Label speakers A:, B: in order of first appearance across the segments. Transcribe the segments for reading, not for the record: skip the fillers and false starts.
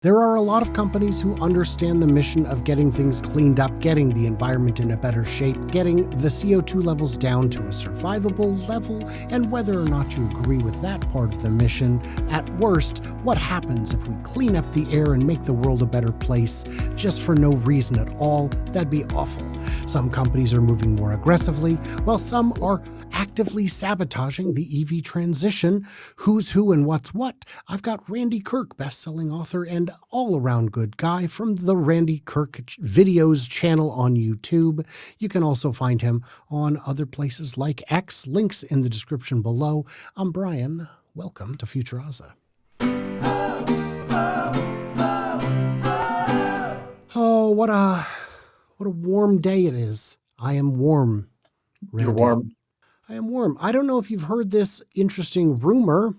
A: There are a lot of companies who understand the mission of getting things cleaned up, getting the environment in a better shape, getting the CO2 levels down to a survivable level, and whether or not you agree with that part of the mission, at worst, what happens if we clean up the air and make the world a better place just for no reason at all? That'd be awful. Some companies are moving more aggressively, while some are actively sabotaging the EV transition. Who's who and what's what? I've got Randy Kirk, best-selling author and all-around good guy from the Randy Kirk Videos channel on YouTube. You can also find him on other places like X, links in the description below. I'm Brian. Welcome to Futuraza. Oh, what a warm day it is. I am warm, Randy.
B: You're warm.
A: I am warm. I don't know if you've heard this interesting rumor,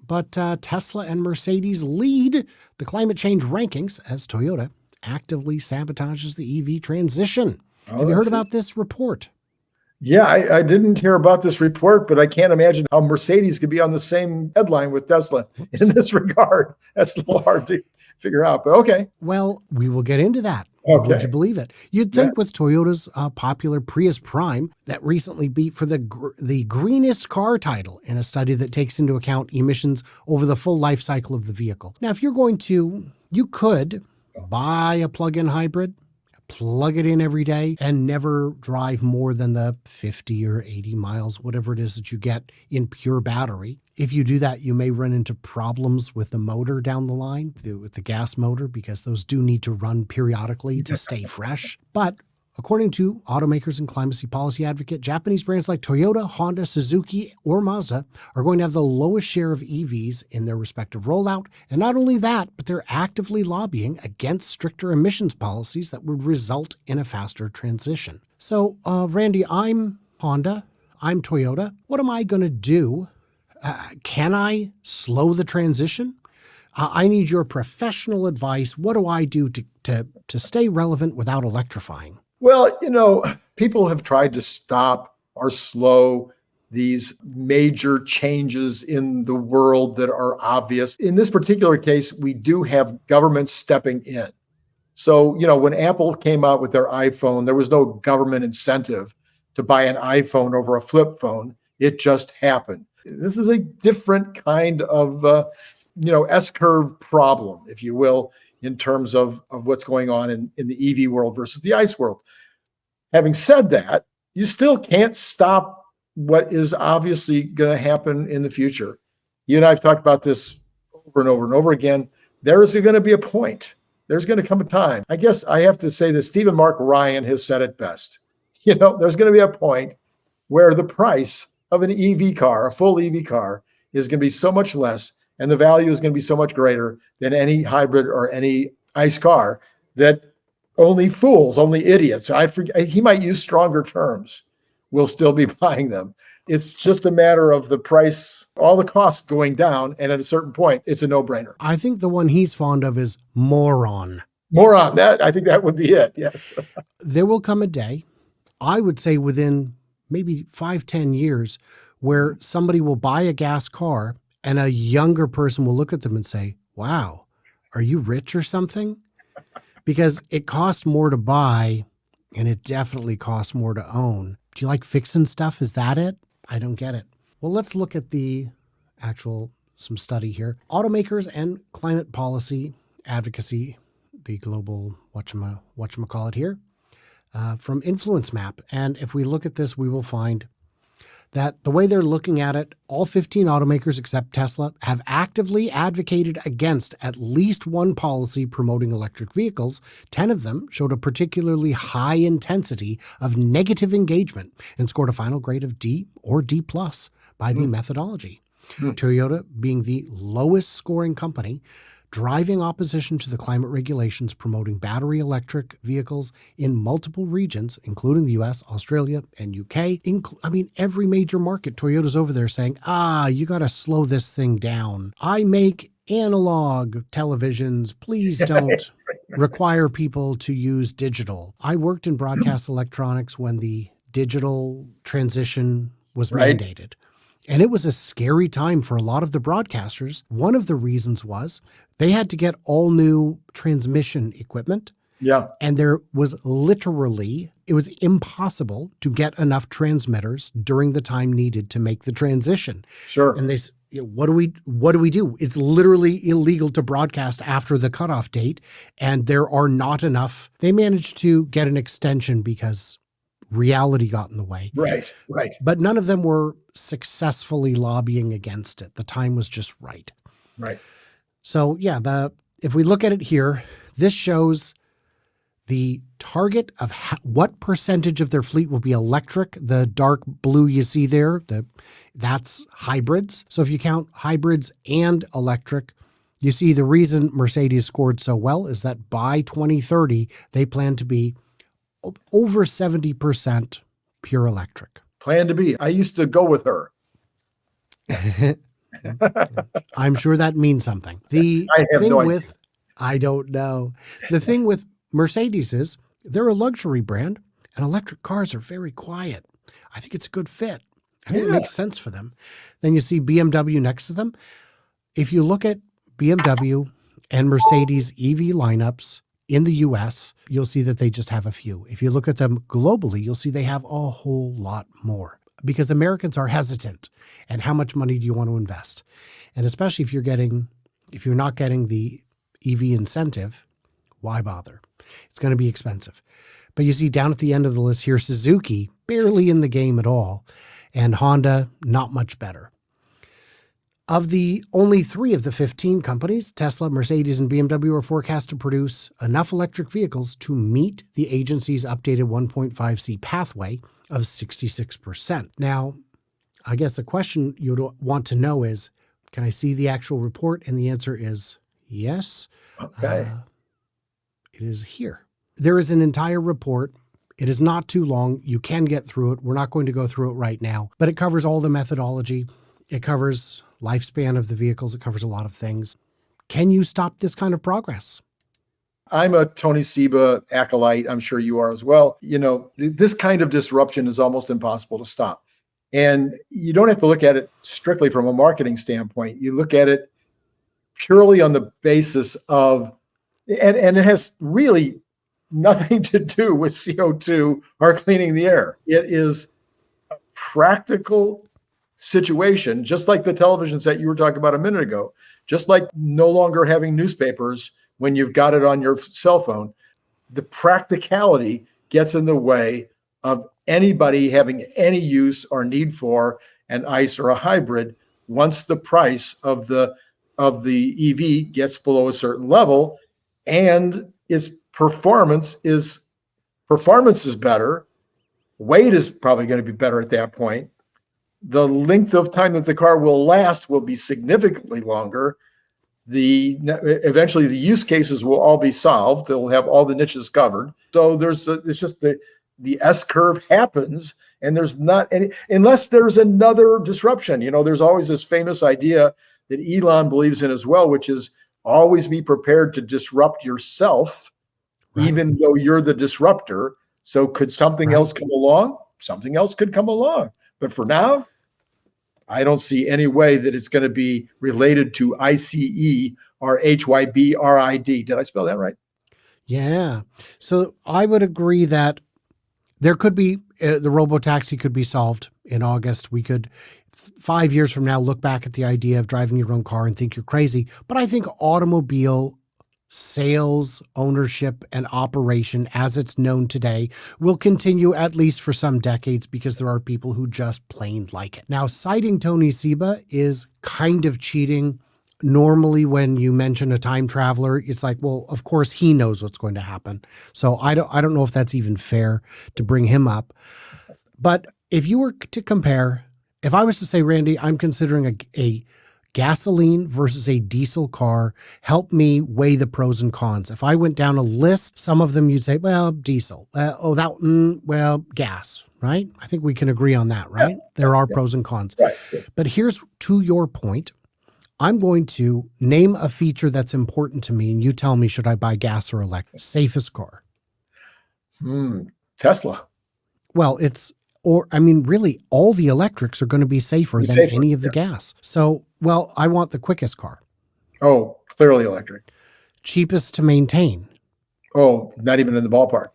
A: but Tesla and Mercedes lead the climate change rankings as Toyota actively sabotages the EV transition. Have you heard about this report?
B: Yeah, I didn't hear about this report, but I can't imagine how Mercedes could be on the same headline with Tesla in this regard. That's a little hard to figure out, but okay.
A: Well, we will get into that.
B: Okay.
A: Would you believe it? You'd think with Toyota's popular Prius Prime that recently beat for the greenest car title in a study that takes into account emissions over the full life cycle of the vehicle. Now, if you're going to, you could buy a plug-in hybrid, plug it in every day, and never drive more than the 50 or 80 miles, whatever it is that you get in pure battery. If you do that, you may run into problems with the motor down the line, with the gas motor, because those do need to run periodically to stay fresh. But according to automakers and climate policy advocate, Japanese brands like Toyota, Honda, Suzuki, or Mazda are going to have the lowest share of EVs in their respective rollout. And not only that, but they're actively lobbying against stricter emissions policies that would result in a faster transition. So, Randy, I'm Honda, I'm Toyota. What am I going to do? Can I slow the transition? I need your professional advice. What do I do to stay relevant without electrifying?
B: Well, people have tried to stop or slow these major changes in the world that are obvious. In this particular case, we do have governments stepping in. So, when Apple came out with their iPhone, there was no government incentive to buy an iPhone over a flip phone. It just happened. This is a different kind of, S-curve problem, if you will, in terms of what's going on in the EV world versus the ICE world. Having said that, you still can't stop what is obviously going to happen in the future. You and I have talked about this over and over and over again. There is going to be a point. There's going to come a time. I guess I have to say that Stephen Mark Ryan has said it best. There's going to be a point where the price of an EV car, a full EV car, is going to be so much less, and the value is going to be so much greater than any hybrid or any ICE car that only fools, only idiots, he might use stronger terms, will still be buying them. It's just a matter of the price, all the costs going down, and at a certain point, it's a no-brainer.
A: I think the one he's fond of is moron.
B: Moron, I think that would be it, yes.
A: There will come a day, I would say within maybe 5-10 years, where somebody will buy a gas car and a younger person will look at them and say, wow, are you rich or something? Because it costs more to buy and it definitely costs more to own. Do you like fixing stuff? Is that it? I don't get it. Well, let's look at some study here. Automakers and climate policy advocacy, the global whatchamacallit here, from Influence Map. And if we look at this, we will find that the way they're looking at it, all 15 automakers except Tesla have actively advocated against at least one policy promoting electric vehicles. 10 of them showed a particularly high intensity of negative engagement and scored a final grade of D or D+ by the methodology. Toyota being the lowest scoring company, driving opposition to the climate regulations promoting battery electric vehicles in multiple regions, including the US, Australia, and UK. Every major market, Toyota's over there saying, you got to slow this thing down. I make analog televisions. Please don't require people to use digital. I worked in broadcast electronics when the digital transition was mandated. And it was a scary time for a lot of the broadcasters. One of the reasons was They had to get all new transmission equipment.
B: Yeah,
A: And there was it was impossible to get enough transmitters during the time needed to make the transition.
B: sure.
A: And what do we do? It's literally illegal to broadcast after the cutoff date, and there are not enough. They managed to get an extension because reality got in the way,
B: Right, right,
A: but none of them were successfully lobbying against it. The time was just right.
B: right.
A: So yeah, if we look at it here, this shows the target of what percentage of their fleet will be electric. The dark blue you see there, that's hybrids. So if you count hybrids and electric, you see the reason Mercedes scored so well is that by 2030, they plan to be over 70% pure electric.
B: Plan to be. I used to go with her.
A: I'm sure that means something. The
B: I have
A: thing
B: no idea.
A: with, I don't know. The thing with Mercedes is they're a luxury brand and electric cars are very quiet. I think it's a good fit. I think it
B: Yeah.
A: makes sense for them. Then you see BMW next to them. If you look at BMW and Mercedes EV lineups in the US, you'll see that they just have a few. If you look at them globally, you'll see they have a whole lot more because Americans are hesitant. And how much money do you want to invest? And especially if you're not getting the EV incentive, why bother? It's going to be expensive. But you see down at the end of the list here, Suzuki, barely in the game at all, and Honda, not much better. Of the only 3 of the 15 companies, Tesla, Mercedes, and BMW are forecast to produce enough electric vehicles to meet the agency's updated 1.5C pathway of 66%. Now, I guess the question you'd want to know is, can I see the actual report? And the answer is yes.
B: Okay.
A: It is here. There is an entire report. It is not too long. You can get through it. We're not going to go through it right now, but it covers all the methodology. It covers lifespan of the vehicles. It covers a lot of things. Can you stop this kind of progress?
B: I'm a Tony Seba acolyte. I'm sure you are as well. This kind of disruption is almost impossible to stop. And you don't have to look at it strictly from a marketing standpoint. You look at it purely on the basis of, and it has really nothing to do with CO2 or cleaning the air. It is a practical situation, just like the television set you were talking about a minute ago, just like no longer having newspapers when you've got it on your cell phone. The practicality gets in the way of anybody having any use or need for an ICE or a hybrid once the price of the EV gets below a certain level, and its performance is better. Weight is probably going to be better at that point. The length of time that the car will last will be significantly longer. Eventually the use cases will all be solved. They'll have all the niches covered. So it's just the S curve happens, and there's not any, unless there's another disruption. There's always this famous idea that Elon believes in as well, which is always be prepared to disrupt yourself,
A: Right.
B: even though you're the disruptor. So could something
A: Right.
B: else come along? Something else could come along. But for now, I don't see any way that it's going to be related to ICE or HYBRID. Did I spell that right?
A: Yeah. So I would agree that there could be the robotaxi could be solved in August. We could 5 years from now look back at the idea of driving your own car and think you're crazy. But I think automobile sales, ownership, and operation as it's known today will continue at least for some decades because there are people who just plain like it. Now, citing Tony Seba is kind of cheating. Normally, when you mention a time traveler, it's like, well, of course he knows what's going to happen. So I don't know if that's even fair to bring him up. But if you were to compare, if I was to say, Randy, I'm considering a gasoline versus a diesel car, help me weigh the pros and cons. If I went down a list, some of them you'd say, well, diesel. Well, gas, right? I think we can agree on that, right? There are pros and cons.
B: Right.
A: But here's to your point. I'm going to name a feature that's important to me, and you tell me, should I buy gas or electric? Safest car.
B: Tesla.
A: Well, really, all the electrics are going to be safer than any of the gas. So, well, I want the quickest car.
B: Oh, Clearly electric.
A: Cheapest to maintain.
B: Oh, not even in the ballpark.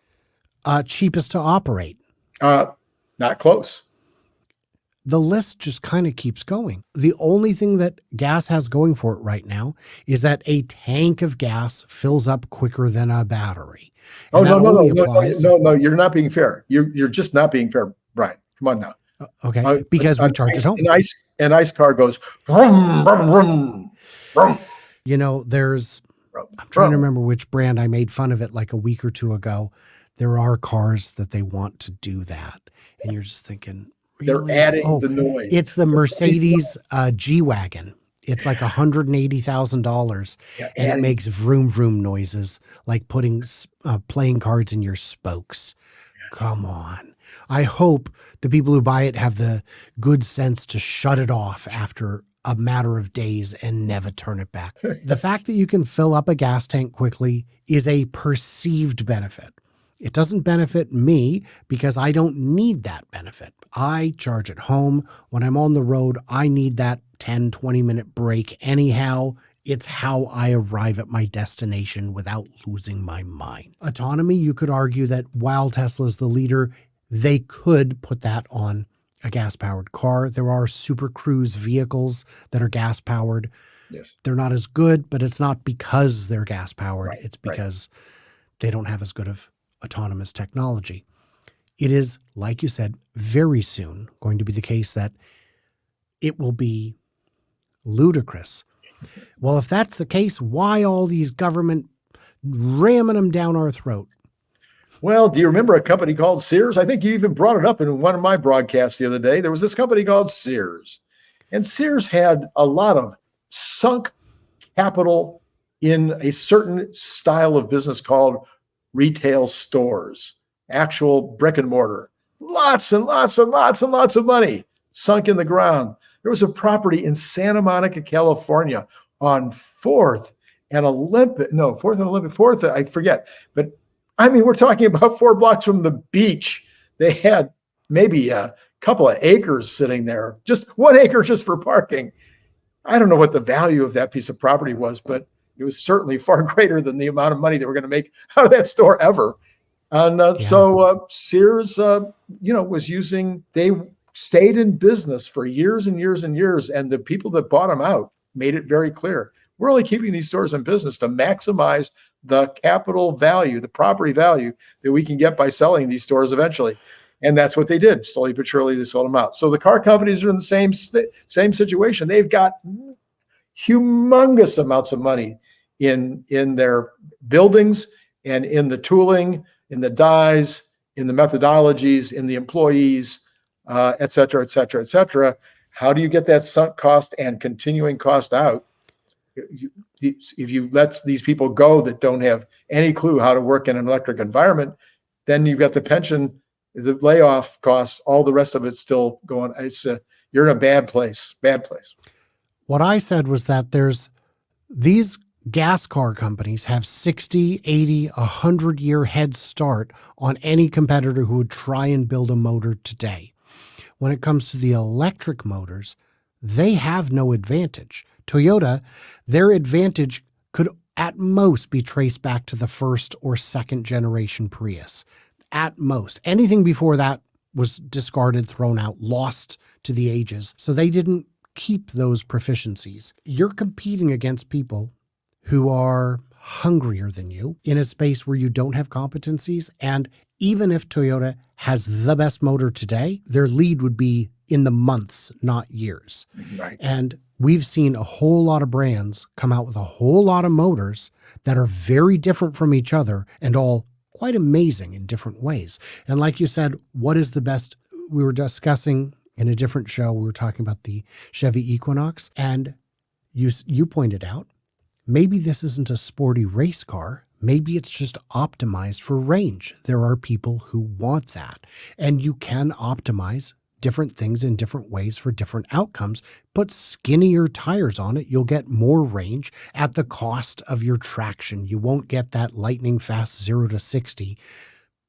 A: Cheapest to operate.
B: Not close.
A: The list just kind of keeps going. The only thing that gas has going for it right now is that a tank of gas fills up quicker than a battery.
B: Oh,
A: And
B: no,
A: that
B: no, no,
A: only
B: no,
A: applies.
B: no, you're not being fair. You're just not being fair, Brian. Come on now.
A: Okay.
B: Uh,
A: Because we charge at home.
B: an ice car goes vroom, vroom, vroom, vroom,
A: I'm trying to
B: vroom.
A: remember which brand. I made fun of it like a week or two ago. There are cars that they want to do that. And you're just thinking,
B: They're
A: really?
B: adding
A: Oh,
B: the noise.
A: it's the Mercedes G-Wagon. It's like $180,000
B: Yeah,
A: and it
B: adding.
A: makes vroom vroom noises like putting playing cards in your spokes. Come on. I hope the people who buy it have the good sense to shut it off after a matter of days and never turn it back. The fact that you can fill up a gas tank quickly is a perceived benefit. It doesn't benefit me because I don't need that benefit. I charge at home. When I'm on the road, I need that 10, 20-minute break anyhow. It's how I arrive at my destination without losing my mind. Autonomy, you could argue that while Tesla's the leader, they could put that on a gas-powered car. There are Super Cruise vehicles that are gas-powered.
B: Yes.
A: They're not as good, but it's not because they're gas-powered.
B: Right,
A: It's
B: right.
A: because they don't have as good of autonomous technology. It is, like you said, very soon going to be the case that it will be ludicrous. Well, if that's the case, why all these government ramming them down our throat?
B: Well, do you remember a company called Sears? I think you even brought it up in one of my broadcasts the other day. There was this company called Sears, and Sears had a lot of sunk capital in a certain style of business called retail stores, actual brick and mortar. Lots and lots and lots and lots of money sunk in the ground. There was a property in Santa Monica, California on 4th and Olympic, no, 4th and Olympic, 4th, I forget. But I mean, we're talking about 4 blocks from the beach. They had maybe a couple of acres sitting there, just 1 acre just for parking. I don't know what the value of that piece of property was, but it was certainly far greater than the amount of money they were going to make out of that store ever. And so Sears, was they stayed in business for years and years and years. And the people that bought them out made it very clear. We're only keeping these stores in business to maximize the capital value, the property value that we can get by selling these stores eventually. And that's what they did. Slowly but surely, they sold them out. So the car companies are in the same situation. They've got humongous amounts of money in their buildings and in the tooling, in the dies, in the methodologies, in the employees, et cetera, et cetera, et cetera. How do you get that sunk cost and continuing cost out? If you let these people go that don't have any clue how to work in an electric environment, then you've got the pension, the layoff costs, all the rest of it's still going. You're in a bad place.
A: What I said was that these gas car companies have 60, 80, 100-year head start on any competitor who would try and build a motor today. When it comes to the electric motors, they have no advantage. Toyota, their advantage could at most be traced back to the first or second generation Prius. At most. Anything before that was discarded, thrown out, lost to the ages. So they didn't keep those proficiencies. You're competing against people who are hungrier than you in a space where you don't have competencies. And even if Toyota has the best motor today, their lead would be in the months, not years.
B: Right.
A: And we've seen a whole lot of brands come out with a whole lot of motors that are very different from each other and all quite amazing in different ways. And like you said, what is the best? We were discussing in a different show, we were talking about the Chevy Equinox, and you pointed out, maybe this isn't a sporty race car. Maybe it's just optimized for range. There are people who want that. And you can optimize different things in different ways for different outcomes. Put skinnier tires on it. You'll get more range at the cost of your traction. You won't get that lightning fast 0 to 60.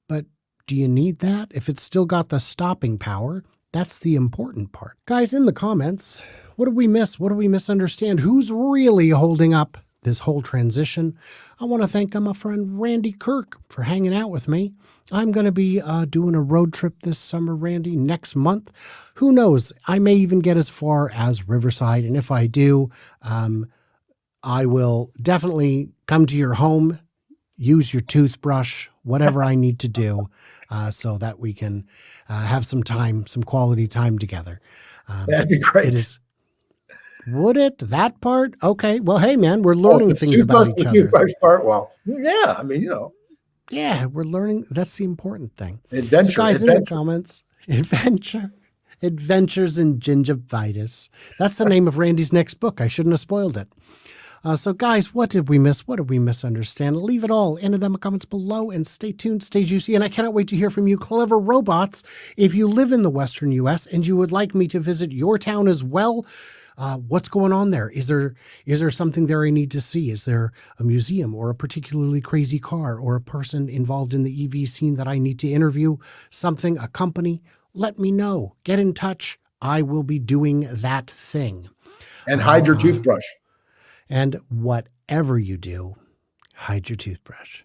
A: But do you need that? If it's still got the stopping power, that's the important part. Guys, in the comments, what did we miss? What do we misunderstand? Who's really holding up this whole transition. I want to thank my friend Randy Kirk for hanging out with me. I'm going to be doing a road trip this summer, Randy, next month. Who knows? I may even get as far as Riverside. And if I do, I will definitely come to your home, use your toothbrush, whatever I need to do, so that we can have some time, some quality time together.
B: That'd be
A: It
B: great.
A: is. Would it? That part? Okay. Well, hey, man, we're
B: Oh,
A: learning
B: the
A: things about
B: toothbrush,
A: each
B: the
A: other.
B: toothbrush part. Well, yeah, I mean,
A: Yeah, we're learning. That's the important thing. So,
B: adventure,
A: guys, in the
B: adventure.
A: comments, adventures in gingivitis. That's the name of Randy's next book. I shouldn't have spoiled it. So, guys, what did we miss? What did we misunderstand? Leave it all in the comments below and stay tuned, stay juicy. And I cannot wait to hear from you, clever robots. If you live in the Western U.S. and you would like me to visit your town as well, what's going on there? Is there something there I need to see? Is there a museum or a particularly crazy car or a person involved in the EV scene that I need to interview? Something, a company? Let me know. Get in touch. I will be doing that thing.
B: And hide your toothbrush.
A: And whatever you do, hide your toothbrush.